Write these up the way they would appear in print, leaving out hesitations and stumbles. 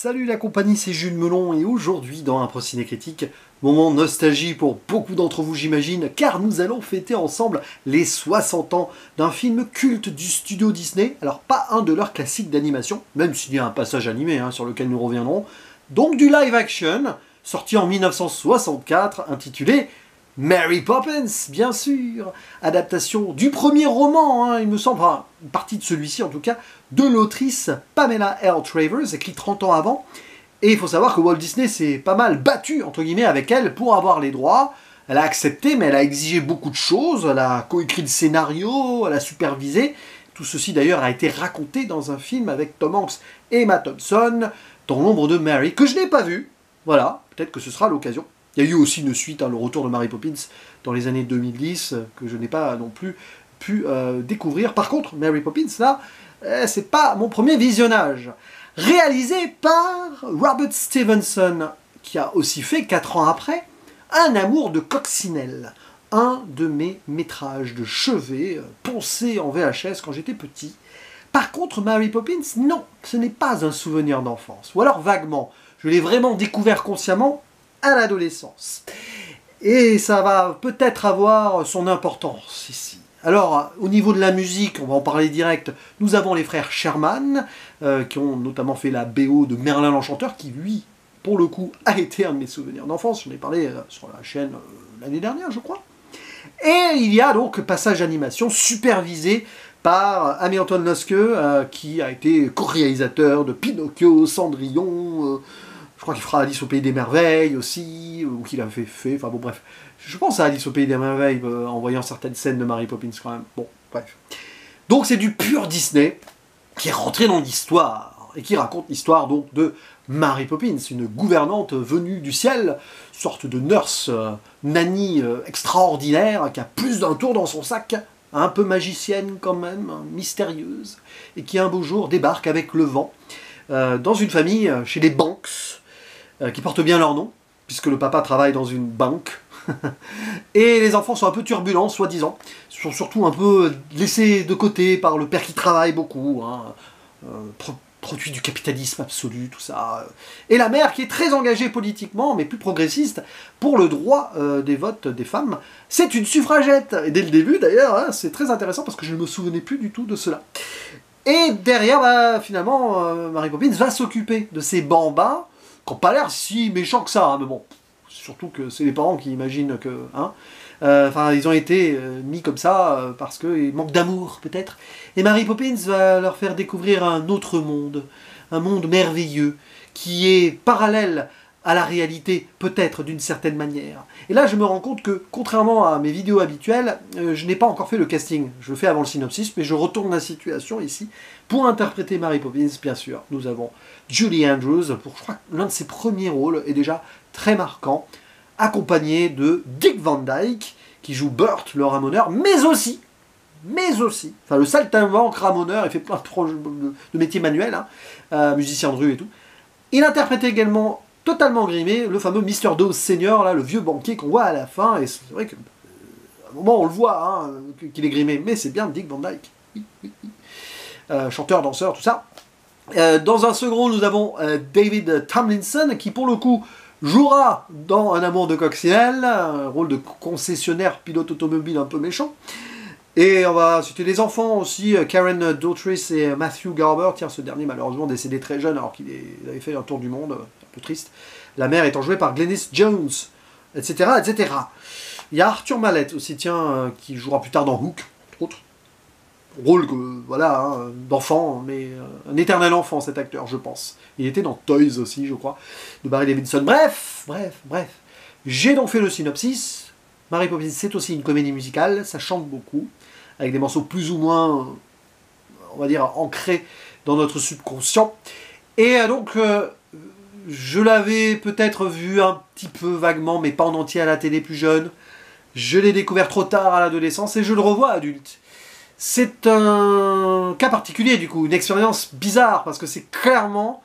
Salut la compagnie, c'est Jules Melon et aujourd'hui dans un Ciné Critique, moment nostalgie pour beaucoup d'entre vous j'imagine, car nous allons fêter ensemble les 60 ans d'un film culte du studio Disney, alors pas un de leurs classiques d'animation, même s'il y a un passage animé sur lequel nous reviendrons, donc du live action, sorti en 1964, intitulé Mary Poppins, bien sûr, adaptation du premier roman, il me semble, enfin, une partie de celui-ci en tout cas, de l'autrice Pamela L. Travers, écrit 30 ans avant. Et il faut savoir que Walt Disney s'est pas mal battu, entre guillemets, avec elle pour avoir les droits. Elle a accepté, mais elle a exigé beaucoup de choses. Elle a coécrit le scénario, elle a supervisé. Tout ceci d'ailleurs a été raconté dans un film avec Tom Hanks et Emma Thompson, dans l'ombre de Mary, que je n'ai pas vu. Voilà, peut-être que ce sera l'occasion. Il y a eu aussi une suite, le retour de Mary Poppins, dans les années 2010, que je n'ai pas non plus pu découvrir. Par contre, Mary Poppins, là, c'est pas mon premier visionnage. Réalisé par Robert Stevenson, qui a aussi fait, 4 ans après, Un amour de coccinelle. Un de mes métrages de chevet, poncé en VHS quand j'étais petit. Par contre, Mary Poppins, non, ce n'est pas un souvenir d'enfance. Ou alors vaguement. Je l'ai vraiment découvert consciemment à l'adolescence. Et ça va peut-être avoir son importance ici. Alors, au niveau de la musique, on va en parler direct, nous avons les frères Sherman, qui ont notamment fait la BO de Merlin l'Enchanteur, qui lui, pour le coup, a été un de mes souvenirs d'enfance. J'en ai parlé sur la chaîne l'année dernière, je crois. Et il y a donc passage animation supervisé par Hamilton Luske, qui a été co-réalisateur de Pinocchio, Cendrillon, je crois qu'il fera Alice au Pays des Merveilles aussi, ou qu'il a fait, enfin bon bref. Je pense à Alice au Pays des Merveilles en voyant certaines scènes de Mary Poppins quand même. Bon, bref. Donc c'est du pur Disney qui est rentré dans l'histoire et qui raconte l'histoire donc de Mary Poppins, une gouvernante venue du ciel, sorte de nurse nanny extraordinaire qui a plus d'un tour dans son sac, un peu magicienne quand même, mystérieuse, et qui un beau jour débarque avec le vent dans une famille chez les Banks, qui portent bien leur nom, puisque le papa travaille dans une banque. Et les enfants sont un peu turbulents, soi-disant. Ils sont surtout un peu laissés de côté par le père qui travaille beaucoup, produit du capitalisme absolu, tout ça. Et la mère qui est très engagée politiquement, mais plus progressiste, pour le droit des votes des femmes. C'est une suffragette. Et dès le début, d'ailleurs, c'est très intéressant parce que je ne me souvenais plus du tout de cela. Et derrière, finalement, Mary Poppins va s'occuper de ces bambins, qui n'ont pas l'air si méchants que ça, mais bon, surtout que c'est les parents qui imaginent que... ils ont été mis comme ça parce qu'ils manquent d'amour, peut-être. Et Mary Poppins va leur faire découvrir un autre monde, un monde merveilleux, qui est parallèle à la réalité, peut-être d'une certaine manière. Et là, je me rends compte que, contrairement à mes vidéos habituelles, je n'ai pas encore fait le casting. Je le fais avant le synopsis, mais je retourne la situation ici. Pour interpréter Mary Poppins, bien sûr, nous avons Julie Andrews, pour, je crois, l'un de ses premiers rôles, est déjà très marquant, accompagné de Dick Van Dyke, qui joue Burt, le ramoneur, mais aussi, enfin le saltimbanque ramoneur, il fait plein de métiers manuels, musicien de rue et tout. Il interprète également, totalement grimé, le fameux Mr. Dawes Senior, là, le vieux banquier qu'on voit à la fin, et c'est vrai qu'à un moment on le voit, qu'il est grimé, mais c'est bien Dick Van Dyke. Oui, oui, oui. Chanteur, danseur, tout ça. Dans un second, nous avons David Tomlinson, qui pour le coup jouera dans Un amour de coccinelle, un rôle de concessionnaire pilote automobile un peu méchant. Et on va citer les enfants aussi, Karen Daughtris et Matthew Garber. Tiens, ce dernier malheureusement décédé très jeune alors qu'il avait fait un tour du monde, un peu triste. La mère étant jouée par Glennis Jones, etc., etc. Il y a Arthur Mallett aussi, tiens, qui jouera plus tard dans Hook, entre autres. Rôle, d'enfant, mais un éternel enfant, cet acteur, je pense. Il était dans Toys aussi, je crois, de Barry Levinson. Bref. J'ai donc fait le synopsis. Mary Poppins, c'est aussi une comédie musicale, ça chante beaucoup, avec des morceaux plus ou moins, on va dire, ancrés dans notre subconscient. Et donc, je l'avais peut-être vu un petit peu vaguement, mais pas en entier à la télé plus jeune. Je l'ai découvert trop tard à l'adolescence et je le revois adulte. C'est un cas particulier du coup, une expérience bizarre, parce que c'est clairement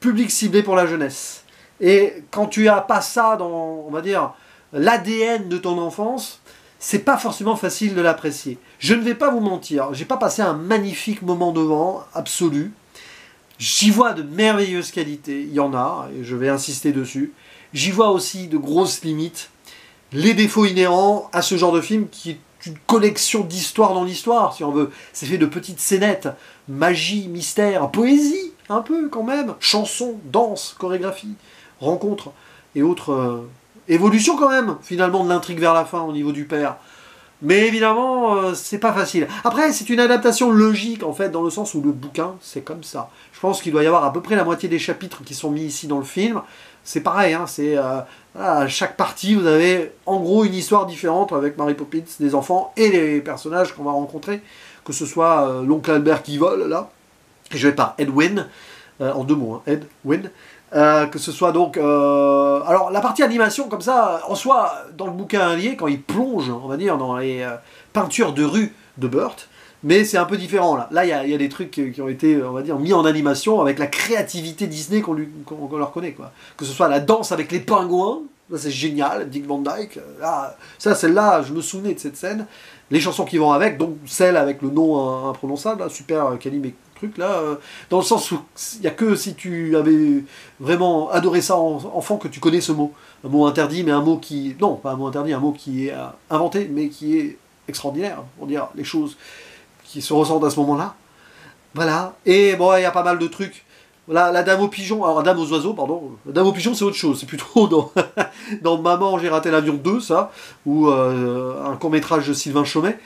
public ciblé pour la jeunesse. Et quand tu n'as pas ça dans, on va dire, l'ADN de ton enfance, c'est pas forcément facile de l'apprécier. Je ne vais pas vous mentir, j'ai pas passé un magnifique moment devant, absolu. J'y vois de merveilleuses qualités, il y en a, et je vais insister dessus. J'y vois aussi de grosses limites, les défauts inhérents à ce genre de film qui est une collection d'histoires dans l'histoire, si on veut. C'est fait de petites scénettes, magie, mystère, poésie, un peu quand même, chansons, danse, chorégraphie, rencontres et autres évolutions quand même, finalement, de l'intrigue vers la fin au niveau du père. Mais évidemment, c'est pas facile. Après, c'est une adaptation logique, en fait, dans le sens où le bouquin, c'est comme ça. Je pense qu'il doit y avoir à peu près la moitié des chapitres qui sont mis ici dans le film. C'est pareil, hein, c'est à chaque partie, vous avez en gros une histoire différente avec Mary Poppins, des enfants et les personnages qu'on va rencontrer, que ce soit l'oncle Albert qui vole, là, joué par Edwin, en 2 mots, hein, Edwin, que ce soit donc... alors, la partie animation, comme ça, en soi, dans le bouquin lié, quand il plonge, on va dire, dans les peintures de rue de Burt, mais c'est un peu différent, là. Là, il y a des trucs qui ont été, on va dire, mis en animation avec la créativité Disney qu'on leur connaît, quoi. Que ce soit la danse avec les pingouins, ça c'est génial, Dick Van Dyke, là, ça, celle-là, je me souvenais de cette scène. Les chansons qui vont avec, donc celle avec le nom imprononçable, là, super Kalim truc là, dans le sens où il n'y a que si tu avais vraiment adoré ça enfant que tu connais ce mot. Un mot interdit, mais un mot qui... Non, pas un mot interdit, un mot qui est inventé, mais qui est extraordinaire, pour dire les choses qui se ressentent à ce moment-là. Voilà. Et bon, il y a pas mal de trucs. Voilà, la dame aux pigeons, alors la dame aux oiseaux, pardon. La dame aux pigeons, c'est autre chose. C'est plutôt dans, dans Maman, j'ai raté l'avion 2, ça, ou un court-métrage de Sylvain Chomet,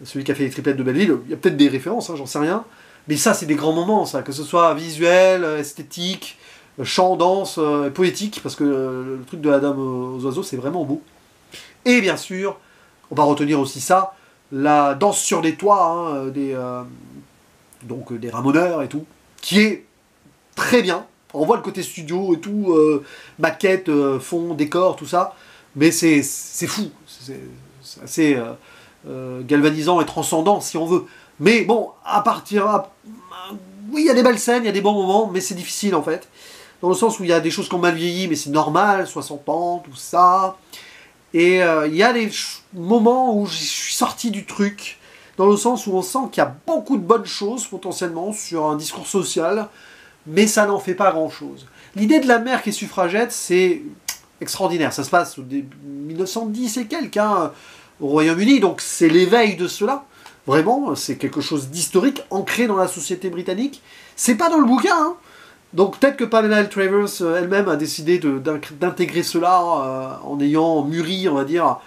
celui qui a fait les triplettes de Belleville. Il y a peut-être des références, hein, j'en sais rien. Mais ça, c'est des grands moments, ça, que ce soit visuel, esthétique, chant, danse, poétique, parce que le truc de la dame aux oiseaux, c'est vraiment beau. Et bien sûr, on va retenir aussi ça, la danse sur les toits, hein, donc des ramoneurs et tout, qui est très bien. On voit le côté studio et tout, maquette, fond, décor, tout ça, mais c'est fou, c'est assez galvanisant et transcendant, si on veut. Mais bon, oui, il y a des belles scènes, il y a des bons moments, mais c'est difficile en fait. Dans le sens où il y a des choses qui ont mal vieilli, mais c'est normal, 60 ans, tout ça. Et il y a des moments où je suis sorti du truc, dans le sens où on sent qu'il y a beaucoup de bonnes choses potentiellement sur un discours social, mais ça n'en fait pas grand-chose. L'idée de la mère qui est suffragette, c'est extraordinaire. Ça se passe au début 1910 et quelques, hein, au Royaume-Uni, donc c'est l'éveil de cela. Vraiment, c'est quelque chose d'historique, ancré dans la société britannique. C'est pas dans le bouquin, hein. Donc peut-être que Pamela L. Travers elle-même a décidé d'intégrer cela en ayant mûri, on va dire,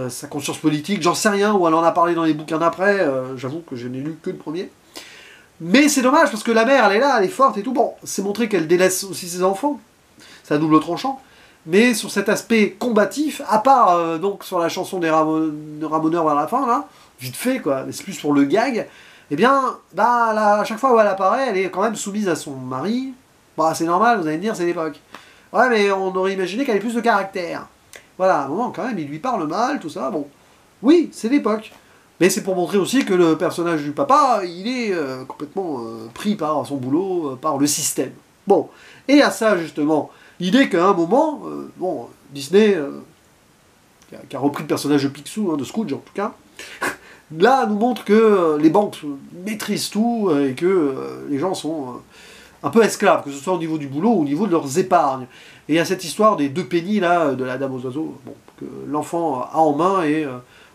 sa conscience politique. J'en sais rien, ou elle en a parlé dans les bouquins d'après. J'avoue que je n'ai lu que le premier. Mais c'est dommage, parce que la mère, elle est là, elle est forte et tout. Bon, c'est montré qu'elle délaisse aussi ses enfants. C'est à double tranchant. Mais sur cet aspect combatif, à part donc sur la chanson des Ramoneurs vers la fin, là, vite fait, quoi, mais c'est plus pour le gag, eh bien, bah, à chaque fois où elle apparaît, elle est quand même soumise à son mari. Bah, c'est normal, vous allez me dire, c'est l'époque. Ouais, mais on aurait imaginé qu'elle ait plus de caractère. Voilà, à un moment, quand même, il lui parle mal, tout ça, bon. Oui, c'est l'époque. Mais c'est pour montrer aussi que le personnage du papa, il est complètement pris par son boulot, par le système. Bon, et à ça, justement, l'idée qu'à un moment, bon, Disney, qui a repris le personnage de Picsou, hein, de Scrooge en tout cas, là, nous montre que les banques maîtrisent tout et que les gens sont un peu esclaves, que ce soit au niveau du boulot ou au niveau de leurs épargnes. Et il y a cette histoire des 2 pennies, là, de la dame aux oiseaux, bon, que l'enfant a en main et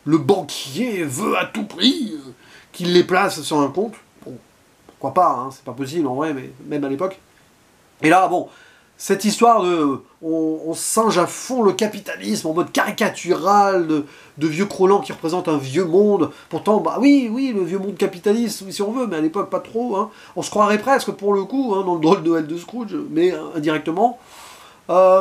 le banquier veut à tout prix qu'il les place sur un compte. Bon, pourquoi pas, hein, c'est pas possible en vrai, mais même à l'époque. Et là, bon, cette histoire de... On singe à fond le capitalisme en mode caricatural, de vieux Croland qui représente un vieux monde. Pourtant, bah oui, le vieux monde capitaliste, si on veut, mais à l'époque pas trop. Hein. On se croirait presque, pour le coup, hein, dans le drôle de Noël de Scrooge, mais indirectement.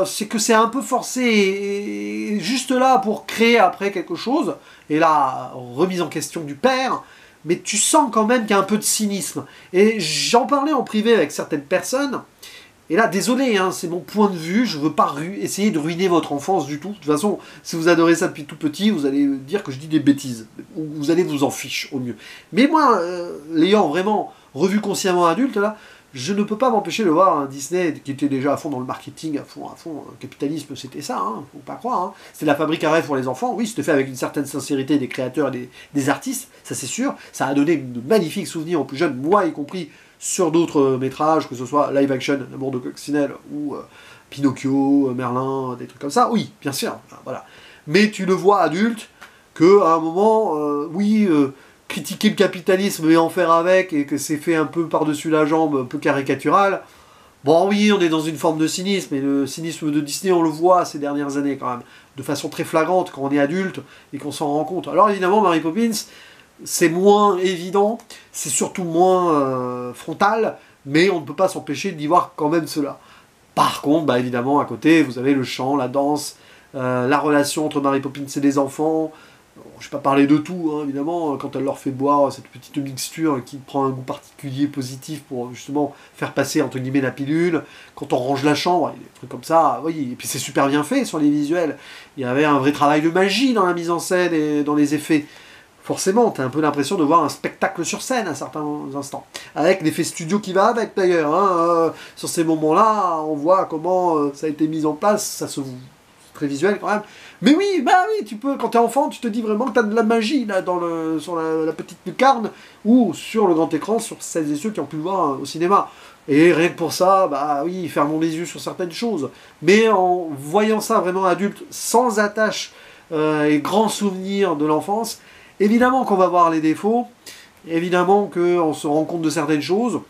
C'est que c'est un peu forcé et juste là pour créer après quelque chose. Et là, remise en question du père. Mais tu sens quand même qu'il y a un peu de cynisme. Et j'en parlais en privé avec certaines personnes. Et là, désolé, hein, c'est mon point de vue, je veux pas essayer de ruiner votre enfance du tout. De toute façon, si vous adorez ça depuis tout petit, vous allez dire que je dis des bêtises. Ou vous allez vous en fiche, au mieux. Mais moi, l'ayant vraiment revu consciemment adulte, là, je ne peux pas m'empêcher de voir un Disney qui était déjà à fond dans le marketing, à fond, le capitalisme, c'était ça, hein, faut pas croire. Hein. C'était la fabrique à rêve pour les enfants, oui, c'était fait avec une certaine sincérité des créateurs et des artistes, ça c'est sûr. Ça a donné de magnifiques souvenirs aux plus jeunes, moi y compris. sur d'autres métrages, que ce soit live action, L'amour de Coccinelle, ou Pinocchio, Merlin, des trucs comme ça, oui, bien sûr, voilà. Mais tu le vois adulte, qu'à un moment, critiquer le capitalisme et en faire avec, et que c'est fait un peu par-dessus la jambe, un peu caricatural, bon oui, on est dans une forme de cynisme, et le cynisme de Disney, on le voit ces dernières années quand même, de façon très flagrante quand on est adulte et qu'on s'en rend compte. Alors évidemment, Mary Poppins, c'est moins évident, c'est surtout moins frontal, mais on ne peut pas s'empêcher d'y voir quand même cela. Par contre, bah, évidemment, à côté, vous avez le chant, la danse, la relation entre Mary Poppins et les enfants. Bon, je ne vais pas parler de tout, hein, évidemment, quand elle leur fait boire cette petite mixture qui prend un goût particulier positif pour justement faire passer, entre guillemets, la pilule. Quand on range la chambre, il y a des trucs comme ça, oui, et puis c'est super bien fait sur les visuels. Il y avait un vrai travail de magie dans la mise en scène et dans les effets. Forcément, tu as un peu l'impression de voir un spectacle sur scène à certains instants. Avec l'effet studio qui va avec d'ailleurs. Hein, sur ces moments-là, on voit comment ça a été mis en place, ça se c'est très visuel quand même. Mais oui, bah oui, tu peux, quand t'es enfant, tu te dis vraiment que t'as de la magie là, sur la petite lucarne ou sur le grand écran, sur celles et ceux qui ont pu le voir au cinéma. Et rien que pour ça, bah oui, fermons les yeux sur certaines choses. Mais en voyant ça vraiment adulte, sans attache et grand souvenir de l'enfance, évidemment qu'on va voir les défauts, évidemment qu'on se rend compte de certaines choses,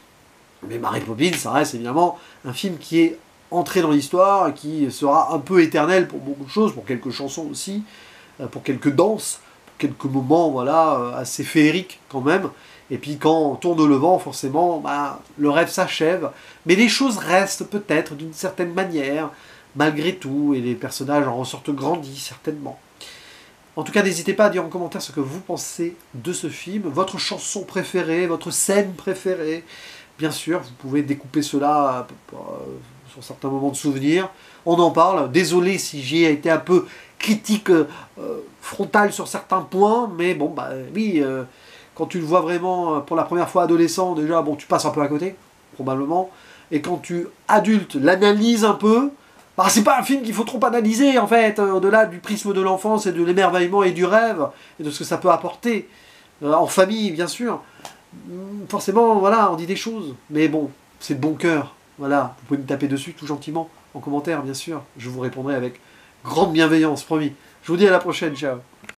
mais Mary Poppins, ça reste évidemment un film qui est entré dans l'histoire, qui sera un peu éternel pour beaucoup de choses, pour quelques chansons aussi, pour quelques danses, pour quelques moments voilà, assez féeriques quand même. Et puis quand on tourne le vent, forcément, bah, le rêve s'achève, mais les choses restent peut-être d'une certaine manière, malgré tout, et les personnages en ressortent grandis, certainement. En tout cas, n'hésitez pas à dire en commentaire ce que vous pensez de ce film, votre chanson préférée, votre scène préférée. Bien sûr, vous pouvez découper cela sur certains moments de souvenirs. On en parle. Désolé si j'ai été un peu critique frontale sur certains points, mais bon, bah oui, quand tu le vois vraiment pour la première fois adolescent, déjà, bon, tu passes un peu à côté, probablement. Et quand tu, adulte, l'analyses un peu, bah, c'est pas un film qu'il faut trop analyser, en fait, au-delà du prisme de l'enfance et de l'émerveillement et du rêve, et de ce que ça peut apporter, en famille, bien sûr. Forcément, voilà, on dit des choses, mais bon, c'est de bon cœur, voilà, vous pouvez me taper dessus tout gentiment, en commentaire, bien sûr, je vous répondrai avec grande bienveillance, promis. Je vous dis à la prochaine, ciao.